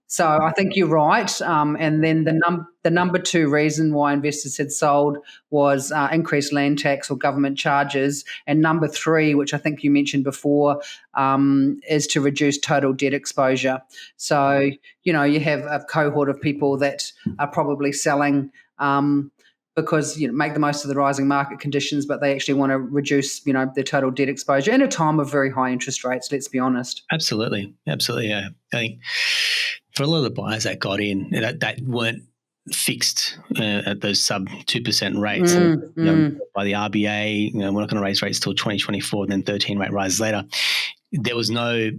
So I think you're right. And then the number two reason why investors had sold was increased land tax or government charges. And number three, which I think you mentioned before, is to reduce total debt exposure. So, you have a cohort of people that are probably selling because make the most of the rising market conditions, but they actually want to reduce their total debt exposure in a time of very high interest rates. Let's be honest. Absolutely. Yeah. I think for a lot of the buyers that got in, that weren't fixed at those sub 2% rates by the RBA. We're not going to raise rates till 2024, and then 13 rate rises later. There was no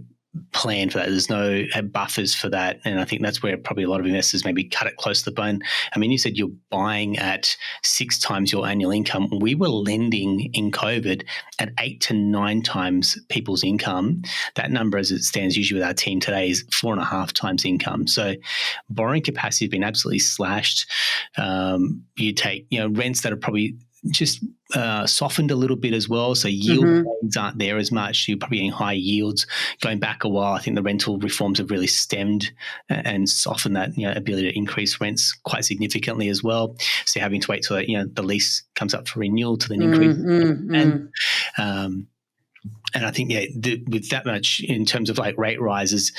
plan for that. There's no buffers for that. And I think that's where probably a lot of investors maybe cut it close to the bone. I mean, you said you're buying at 6 times your annual income. We were lending in COVID at 8 to 9 times people's income. That number as it stands usually with our team today is 4.5 times income. So borrowing capacity has been absolutely slashed. You take, rents that are probably just softened a little bit as well. So yield rates aren't there as much. You're probably getting high yields. Going back a while, I think the rental reforms have really stemmed and softened that ability to increase rents quite significantly as well. So you're having to wait till the lease comes up for renewal to then increase. And I think with that much in terms of like rate rises,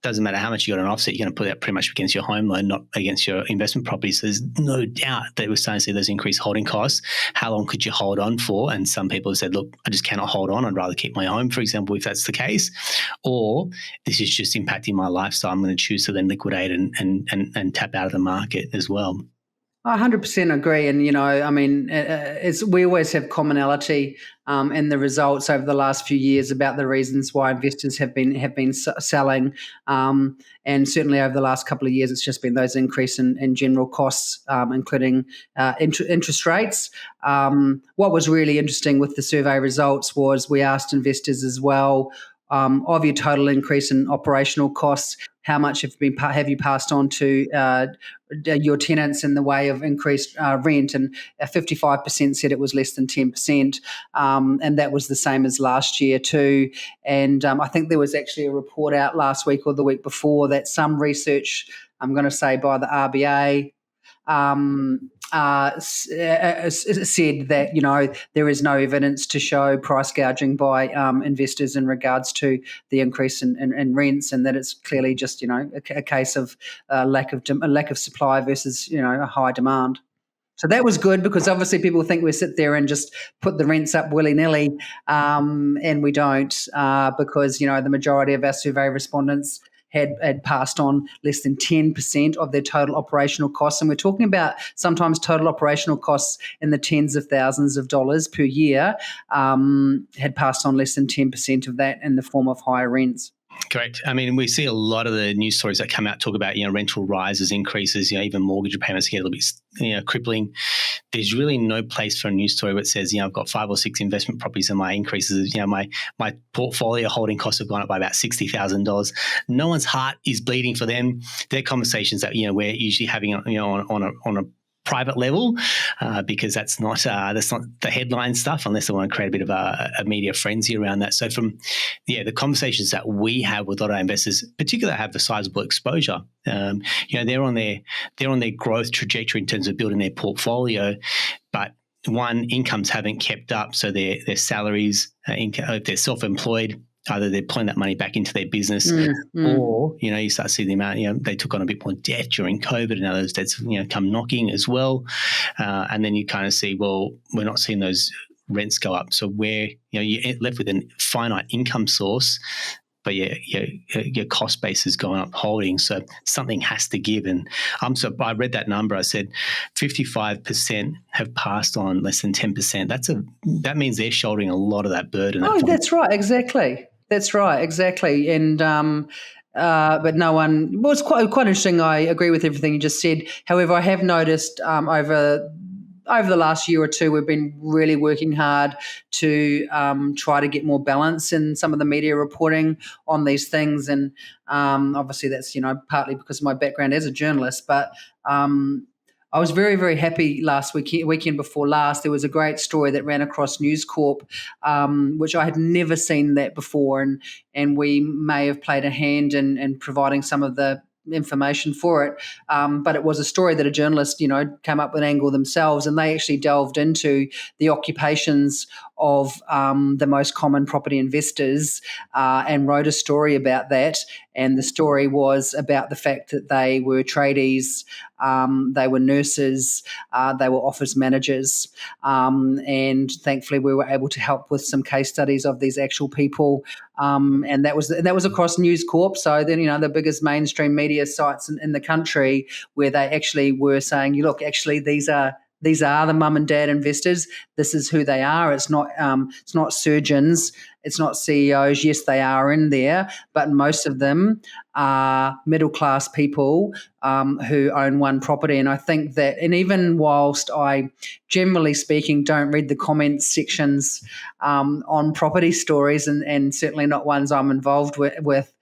doesn't matter how much you got an offset, you're going to put that pretty much against your home loan, not against your investment properties. So there's no doubt that we're starting to see those increased holding costs. How long could you hold on for? And some people have said, look, I just cannot hold on. I'd rather keep my home, for example, if that's the case. Or this is just impacting my lifestyle. I'm going to choose to then liquidate and tap out of the market as well. I 100% agree. And, we always have commonality in the results over the last few years about the reasons why investors have been selling. And certainly over the last couple of years, it's just been those increase in general costs, including interest rates. What was really interesting with the survey results was we asked investors as well, of your total increase in operational costs, how much have you passed on to your tenants in the way of increased rent? And 55% said it was less than 10%, and that was the same as last year too. And I think there was actually a report out last week or the week before that some research, I'm going to say by the RBA, said that there is no evidence to show price gouging by investors in regards to the increase in rents, and that it's clearly just a case of lack of supply versus a high demand. So that was good, because obviously people think we sit there and just put the rents up willy-nilly, and we don't, because the majority of our survey respondents had passed on less than 10% of their total operational costs. And we're talking about sometimes total operational costs in the tens of thousands of dollars per year, had passed on less than 10% of that in the form of higher rents. Correct. I mean, we see a lot of the news stories that come out talk about, rental rises, increases, even mortgage repayments get a little bit, crippling. There's really no place for a news story that says, I've got 5 or 6 investment properties and my increases, my portfolio holding costs have gone up by about $60,000. No one's heart is bleeding for them. They're conversations that, we're usually having, on a private level, because that's not the headline stuff, unless they want to create a bit of a media frenzy around that. So from the conversations that we have with a lot of our investors, particularly that have the sizable exposure, they're on their growth trajectory in terms of building their portfolio, but incomes haven't kept up, so their salaries, if they're self-employed, either they're pulling that money back into their business, or you start seeing the amount. They took on a bit more debt during COVID, and now those debts come knocking as well. And then you kind of see, well, we're not seeing those rents go up, so where you're left with a finite income source, but your cost base is going up holding. So something has to give. And I read that number. I said 55% have passed on less than 10%. That means they're shouldering a lot of that burden. That's right. Exactly. That's right. Exactly. And but no one. Well, it's quite interesting. I agree with everything you just said. However, I have noticed over over the last year or two, we've been really working hard to try to get more balance in some of the media reporting on these things. And obviously that's, partly because of my background as a journalist, but I was very, very happy last weekend before last. There was a great story that ran across News Corp, which I had never seen that before, and we may have played a hand in providing some of the information for it. But it was a story that a journalist, came up with an angle themselves, and they actually delved into the occupations of the most common property investors and wrote a story about that. And the story was about the fact that they were tradies, they were nurses, they were office managers, and thankfully we were able to help with some case studies of these actual people. And that was across News Corp. So then, the biggest mainstream media sites in the country, where they actually were saying, look, actually these are the mum and dad investors. This is who they are. It's not surgeons. It's not CEOs. Yes, they are in there, but most of them are middle-class people who own one property. And I think that, and even whilst I, generally speaking, don't read the comments sections on property stories, and certainly not ones I'm involved with,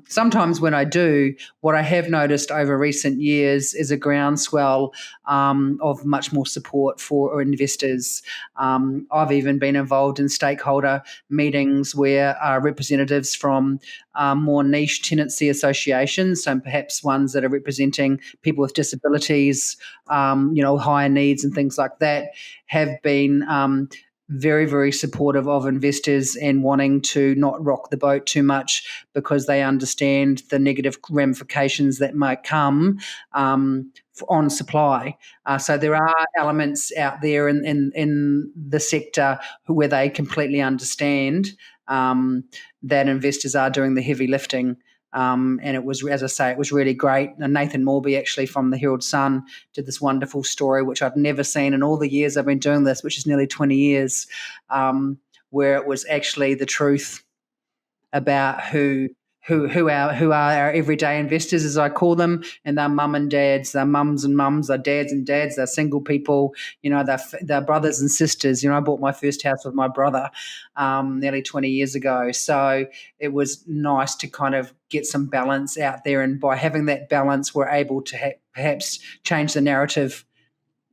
sometimes when I do, what I have noticed over recent years is a groundswell of much more support for investors. I've even been involved in stakeholder meetings where representatives from more niche tenancy associations, so perhaps ones that are representing people with disabilities, higher needs and things like that, have been very, very supportive of investors and wanting to not rock the boat too much, because they understand the negative ramifications that might come on supply. So there are elements out there in the sector where they completely understand that investors are doing the heavy lifting. And it was, as I say, it was really great. And Nathan Morby, actually from the Herald Sun, did this wonderful story, which I'd never seen in all the years I've been doing this, which is nearly 20 years, where it was actually the truth about who are our everyday investors, as I call them, and they're mum and dads, they're mums and mums, they're dads and dads, they're single people, they're brothers and sisters. I bought my first house with my brother nearly 20 years ago. So it was nice to kind of get some balance out there, and by having that balance, we're able to perhaps change the narrative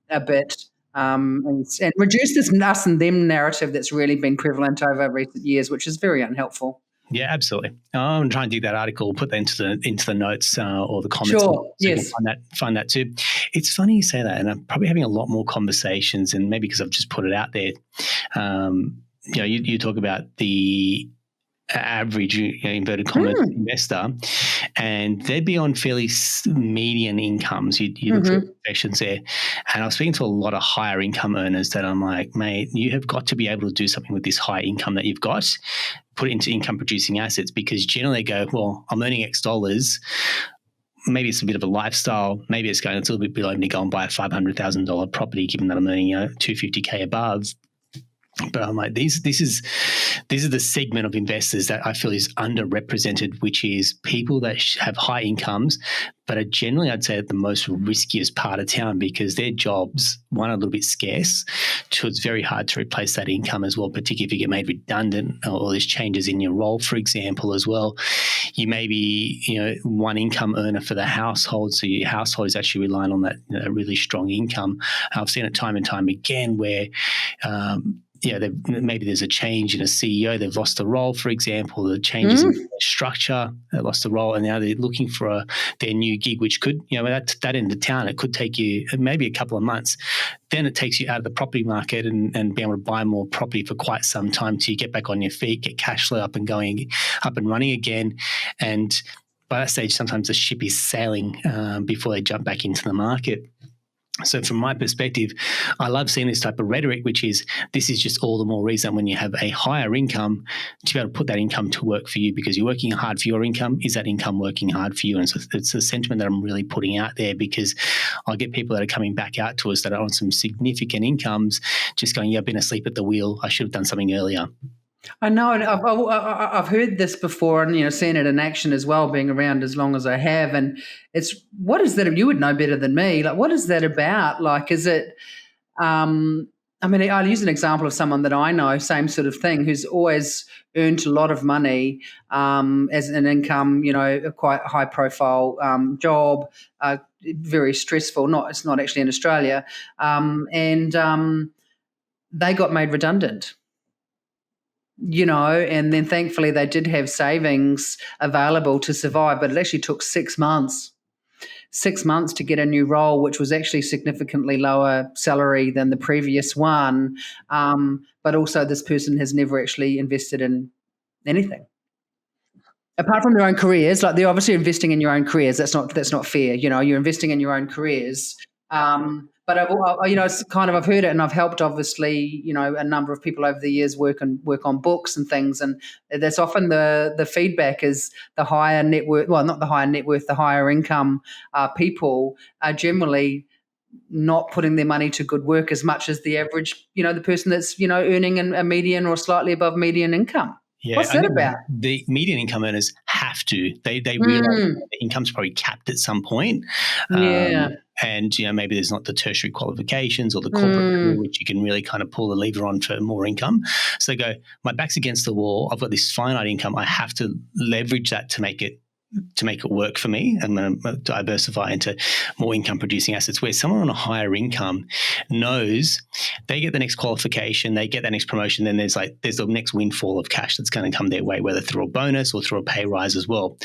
a bit. And reduce this us and them narrative that's really been prevalent over recent years, which is very unhelpful. Yeah, absolutely. I'm trying to dig that article, put that into the notes or the comments. Sure. So yes. You can find that too. It's funny you say that, and I'm probably having a lot more conversations, and maybe because I've just put it out there. You talk about the average inverted commas investor, and they'd be on fairly median incomes. You look at professions there, and I was speaking to a lot of higher income earners that I'm like, mate, you have got to be able to do something with this high income that you've got, put it into income producing assets, because generally they go, well, I'm earning X dollars. Maybe it's a bit of a lifestyle. Maybe it's going, it's a little bit below me to go and buy a $500,000 property, given that I'm earning $250K above. But I'm like, this is the segment of investors that I feel is underrepresented, which is people that have high incomes, but are generally, I'd say, at the most riskiest part of town, because their jobs, one, are a little bit scarce. Two, it's very hard to replace that income as well, particularly if you get made redundant or there's changes in your role, for example, as well. You may be, one income earner for the household, so your household is actually relying on that really strong income. I've seen it time and time again where maybe there's a change in a CEO, they've lost the role, for example, the changes in structure, they lost the role, and now they're looking for their new gig, which could, that end of town, it could take you maybe a couple of months. Then it takes you out of the property market and be able to buy more property for quite some time till you get back on your feet, get cash flow up and running again. And by that stage, sometimes the ship is sailing before they jump back into the market. So from my perspective, I love seeing this type of rhetoric, which is this is just all the more reason when you have a higher income to be able to put that income to work for you, because you're working hard for your income. Is that income working hard for you? And so it's a sentiment that I'm really putting out there, because I get people that are coming back out to us that are on some significant incomes just going, I've been asleep at the wheel. I should have done something earlier. I know, and I've heard this before, and seen it in action as well, being around as long as I have. And it's, what is that? You would know better than me. Like, what is that about? Like, is it I mean, I'll use an example of someone that I know, same sort of thing, who's always earned a lot of money as an income, a quite high-profile job, very stressful. It's not actually in Australia, and they got made redundant. And then thankfully they did have savings available to survive, but it actually took 6 months. 6 months to get a new role, which was actually significantly lower salary than the previous one. But also, this person has never actually invested in anything apart from their own careers. Like, they're obviously investing in your own careers. That's not fair. You're investing in your own careers. But it's kind of, I've heard it, and I've helped obviously, a number of people over the years work on books and things, and that's often the feedback is the higher net worth. Well, not the higher net worth, the higher income people are generally not putting their money to good work as much as the average, the person that's earning a median or slightly above median income. Yeah, what's that about? The median income earners have to. They realize the income's probably capped at some point. Yeah. And maybe there's not the tertiary qualifications or the corporate career which you can really kind of pull the lever on for more income. So they go, my back's against the wall. I've got this finite income. I have to leverage that to make it work for me. I'm going to diversify into more income producing assets, where someone on a higher income knows they get the next qualification, they get that next promotion, then there's the next windfall of cash that's going to come their way, whether through a bonus or through a pay rise as well.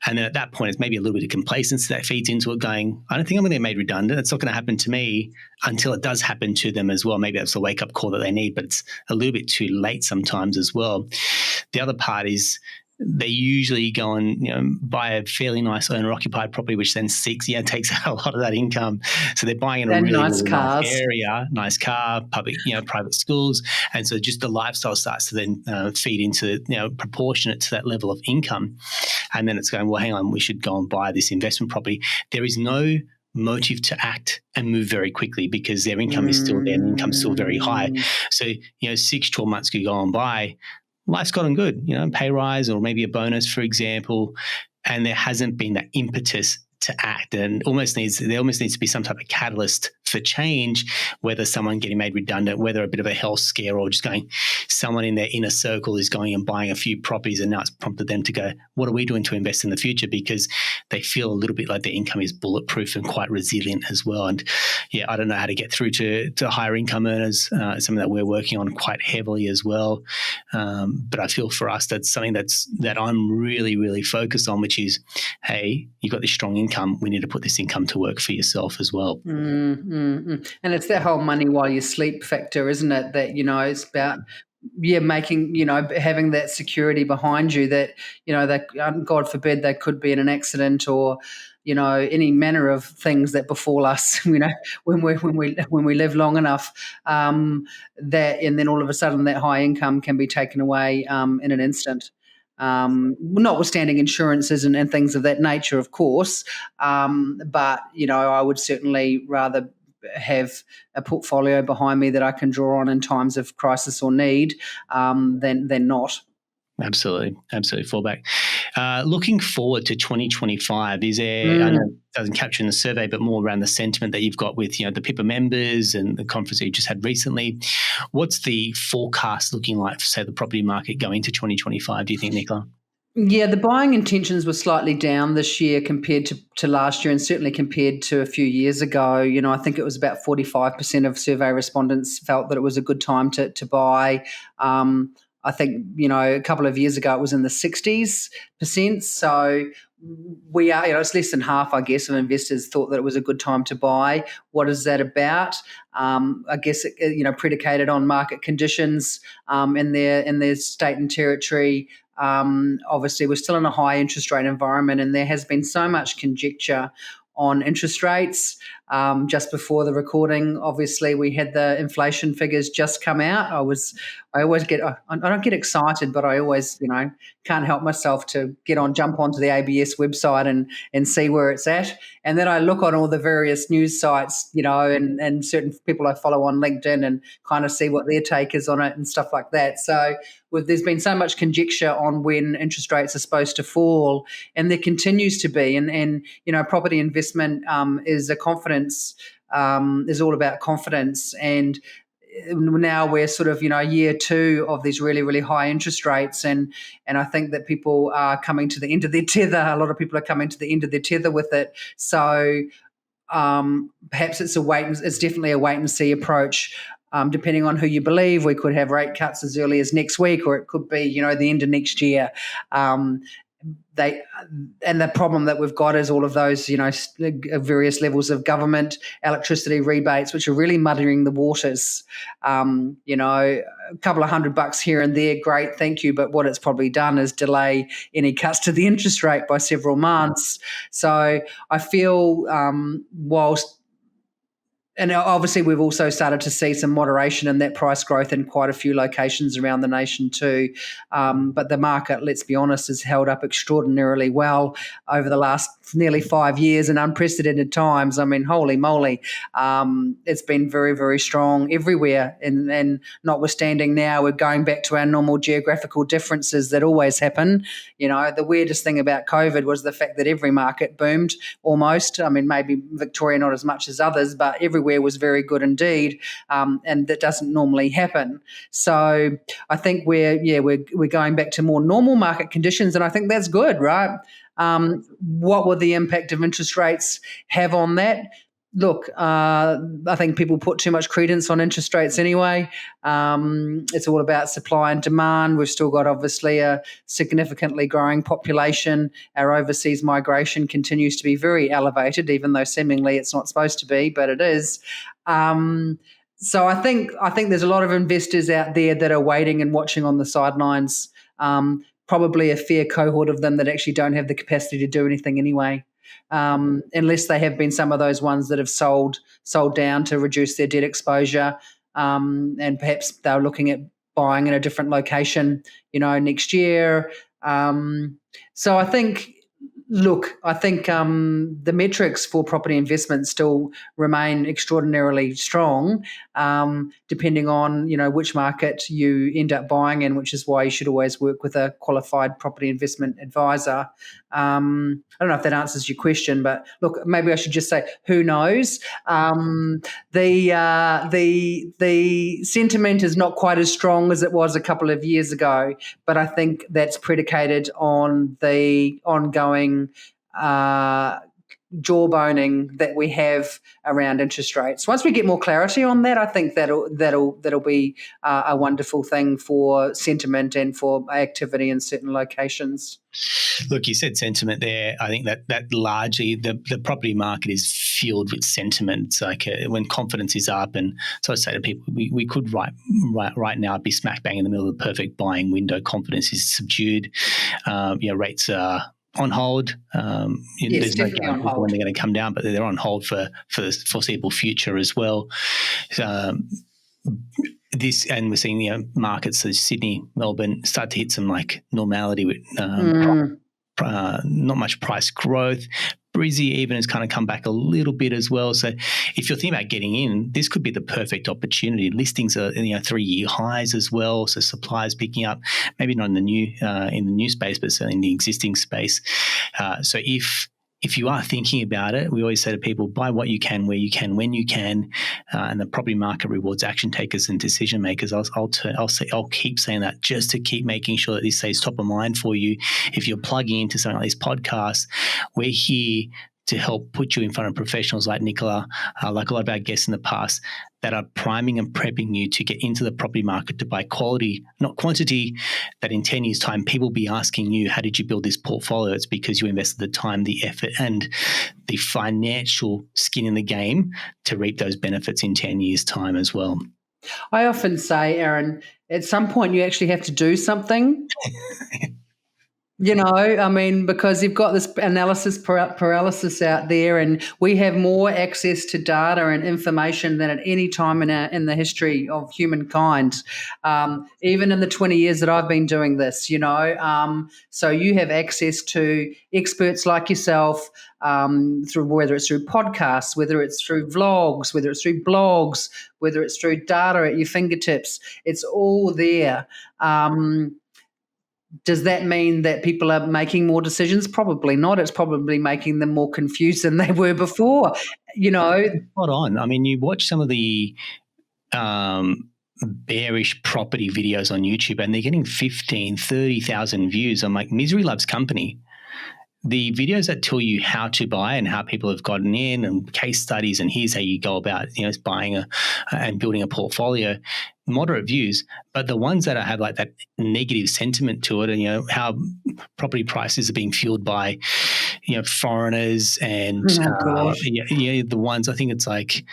And then at that point, it's maybe a little bit of complacency that feeds into it, going, I don't think I'm going to get made redundant. It's not going to happen to me until it does happen to them as well. Maybe that's the wake-up call that they need, but it's a little bit too late sometimes as well. The other part is they usually go and buy a fairly nice owner-occupied property, which then takes out a lot of that income. So they're buying in a really nice area, nice car, public, private schools, and so just the lifestyle starts to then feed into proportionate to that level of income, and then it's going, well, hang on, we should go and buy this investment property. There is no motive to act and move very quickly because their income is still there and income's still very high. So 6-12 months could go on by. Life's gotten good, pay rise or maybe a bonus, for example, and there hasn't been that impetus to act, and there almost needs to be some type of catalyst for change, whether someone getting made redundant, whether a bit of a health scare, or just going, someone in their inner circle is going and buying a few properties, and now it's prompted them to go, what are we doing to invest in the future? Because they feel a little bit like their income is bulletproof and quite resilient as well. And I don't know how to get through to higher income earners, something that we're working on quite heavily as well. But I feel for us, that's something that I'm really, really focused on, which is, hey, you've got this strong income. We need to put this income to work for yourself as well. And it's that whole money while you sleep factor, isn't it? That, it's about, making, having that security behind you that, that God forbid they could be in an accident or, any manner of things that befall us, when we live long enough, that, and then all of a sudden that high income can be taken away in an instant. Notwithstanding insurances and things of that nature, of course. But, I would certainly rather have a portfolio behind me that I can draw on in times of crisis or need than not. Absolutely. Fallback. Looking forward to 2025, is there, I know it doesn't capture in the survey, but more around the sentiment that you've got with, the PIPA members and the conference that you just had recently. What's the forecast looking like for, say, the property market going into 2025, do you think, Nicola? Yeah, the buying intentions were slightly down this year compared to last year, and certainly compared to a few years ago. I think it was about 45% of survey respondents felt that it was a good time to buy. I think, a couple of years ago it was in the 60s%. So we are, it's less than half, I guess, of investors thought that it was a good time to buy. What is that about? I guess, predicated on market conditions in their state and territory. Obviously, we're still in a high interest rate environment, and there has been so much conjecture on interest rates. Just before the recording, obviously, we had the inflation figures just come out. I don't get excited, but I always, can't help myself to jump onto the ABS website and see where it's at. And then I look on all the various news sites, and certain people I follow on LinkedIn and kind of see what their take is on it and stuff like that. So there's been so much conjecture on when interest rates are supposed to fall, and there continues to be. And property investment is a confidence confidence is all about confidence. And now we're sort of, year two of these really, really high interest rates. And I think that people are coming to the end of their tether. A lot of people are coming to the end of their tether with it. So perhaps it's definitely a wait and see approach. Depending on who you believe, we could have rate cuts as early as next week, or it could be, the end of next year. The problem that we've got is all of those, various levels of government, electricity rebates, which are really muddying the waters. A couple of $100 here and there, great, thank you. But what it's probably done is delay any cuts to the interest rate by several months. So I feel and obviously we've also started to see some moderation in that price growth in quite a few locations around the nation too. But the market, let's be honest, has held up extraordinarily well over the last nearly 5 years in unprecedented times. I mean, holy moly, it's been very, very strong everywhere. And notwithstanding now, we're going back to our normal geographical differences that always happen. The weirdest thing about COVID was the fact that every market boomed almost. I mean, maybe Victoria not as much as others, but everywhere was very good indeed, and that doesn't normally happen. So I think we're going back to more normal market conditions, and I think that's good, right? What will the impact of interest rates have on that? Look, I think people put too much credence on interest rates anyway. It's all about supply and demand. We've still got obviously a significantly growing population. Our overseas migration continues to be very elevated, even though seemingly it's not supposed to be, but it is. So I think there's a lot of investors out there that are waiting and watching on the sidelines. Probably a fair cohort of them that actually don't have the capacity to do anything anyway. Unless they have been some of those ones that have sold down to reduce their debt exposure, and perhaps they're looking at buying in a different location, next year. So I think the metrics for property investment still remain extraordinarily strong, depending on, which market you end up buying in, which is why you should always work with a qualified property investment advisor. I don't know if that answers your question, but look, maybe I should just say, who knows? The sentiment is not quite as strong as it was a couple of years ago, but I think that's predicated on the ongoing jawboning that we have around interest rates. Once we get more clarity on that, I think that'll be a wonderful thing for sentiment and for activity in certain locations. Look, you said sentiment there. I think that largely the property market is fueled with sentiment. It's like when confidence is up, and so I say to people, we could right now be smack bang in the middle of the perfect buying window. Confidence is subdued. Rates are on hold. Yes, there's no doubt when they're going to come down, but they're on hold for the foreseeable future as well. And we're seeing markets such as Sydney, Melbourne start to hit some like normality with not much price growth. Brizzy even has kind of come back a little bit as well. So if you're thinking about getting in, this could be the perfect opportunity. Listings are 3-year highs as well. So supply is picking up, maybe not in the new space, but certainly in the existing space. So if you are thinking about it, we always say to people, buy what you can, where you can, when you can, and the property market rewards action takers and decision makers. I'll keep saying that just to keep making sure that this stays top of mind for you. If you're plugging into something like this podcast, we're here to help put you in front of professionals like Nicola, like a lot of our guests in the past, that are priming and prepping you to get into the property market to buy quality, not quantity, that in 10 years' time, people will be asking you, how did you build this portfolio? It's because you invested the time, the effort, and the financial skin in the game to reap those benefits in 10 years' time as well. I often say, Aaron, at some point you actually have to do something. Because you've got this analysis paralysis out there, and we have more access to data and information than at any time in the history of humankind, even in the 20 years that I've been doing this, So you have access to experts like yourself, through whether it's through podcasts, whether it's through vlogs, whether it's through blogs, whether it's through data at your fingertips. It's all there. Does that mean that people are making more decisions? Probably not. It's probably making them more confused than they were before. Spot on. I mean, you watch some of the bearish property videos on YouTube and they're getting 15, 30,000 views. I'm like, misery loves company. The videos that tell you how to buy and how people have gotten in and case studies and here's how you go about, buying and building a portfolio, moderate views, but the ones that have like that negative sentiment to it and, how property prices are being fueled by, foreigners and the ones, I think it's like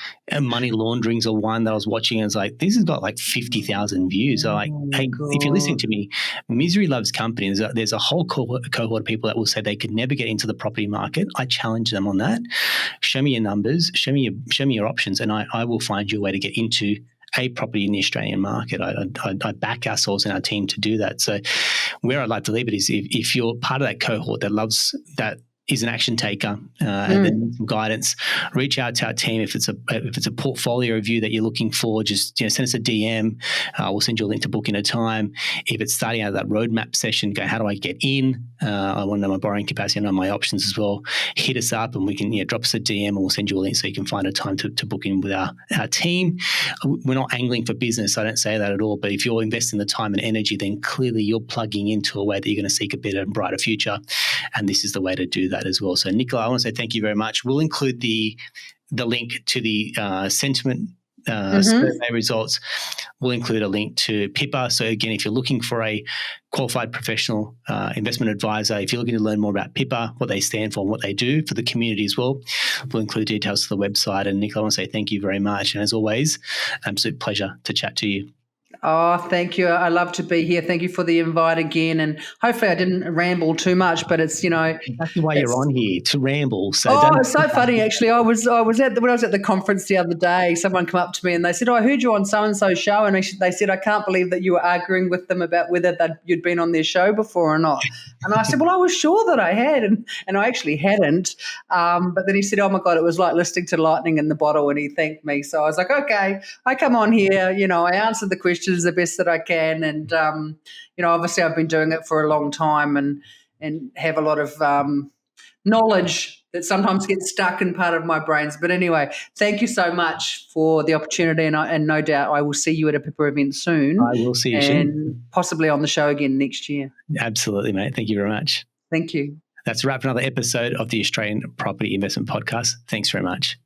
money launderings or one that I was watching and it's like, this has got like 50,000 views. So like, hey, if you're listening to me, misery loves company. There's a whole cohort of people that will say they could never get into the property market. I challenge them on that. Show me your numbers, show me your options, and I will find you a way to get into a property in the Australian market. I back ourselves and our team to do that. So where I'd like to leave it is if you're part of that cohort that loves that, is an action taker and then needs some guidance, reach out to our team. If it's a portfolio review that you're looking for, just send us a DM. We'll send you a link to book in a time. If it's starting out of that roadmap session, go, how do I get in? I want to know my borrowing capacity, I know my options as well. Hit us up and we can drop us a DM and we'll send you a link so you can find a time to book in with our team. We're not angling for business. I don't say that at all. But if you're investing the time and energy, then clearly you're plugging into a way that you're going to seek a better and brighter future. And this is the way to do that as well. So Nicola, I want to say thank you very much. We'll include the link to the sentiment survey results. We'll include a link to PIPA. So again, if you're looking for a qualified professional investment advisor, if you're looking to learn more about PIPA, what they stand for and what they do for the community as well, we'll include details to the website. And Nicola, I want to say thank you very much. And as always, absolute pleasure to chat to you. Oh, thank you. I love to be here. Thank you for the invite again. And hopefully I didn't ramble too much, but it's, That's why you're on here, to ramble. So it's so funny, actually. when I was at the conference the other day, someone came up to me and they said, I heard you on so-and-so show. And they said, I can't believe that you were arguing with them about whether you'd been on their show before or not. And I said, well, I was sure that I had. And I actually hadn't. But then he said, oh, my God, it was like listening to lightning in the bottle. And he thanked me. So I was like, okay, I come on here. I answered the questions the best that I can. And, obviously I've been doing it for a long time and have a lot of knowledge that sometimes gets stuck in part of my brains. But anyway, thank you so much for the opportunity. And no doubt I will see you at a PIPA event soon. I will see you soon. And possibly on the show again next year. Absolutely, mate. Thank you very much. Thank you. That's a wrap for another episode of the Australian Property Investment Podcast. Thanks very much.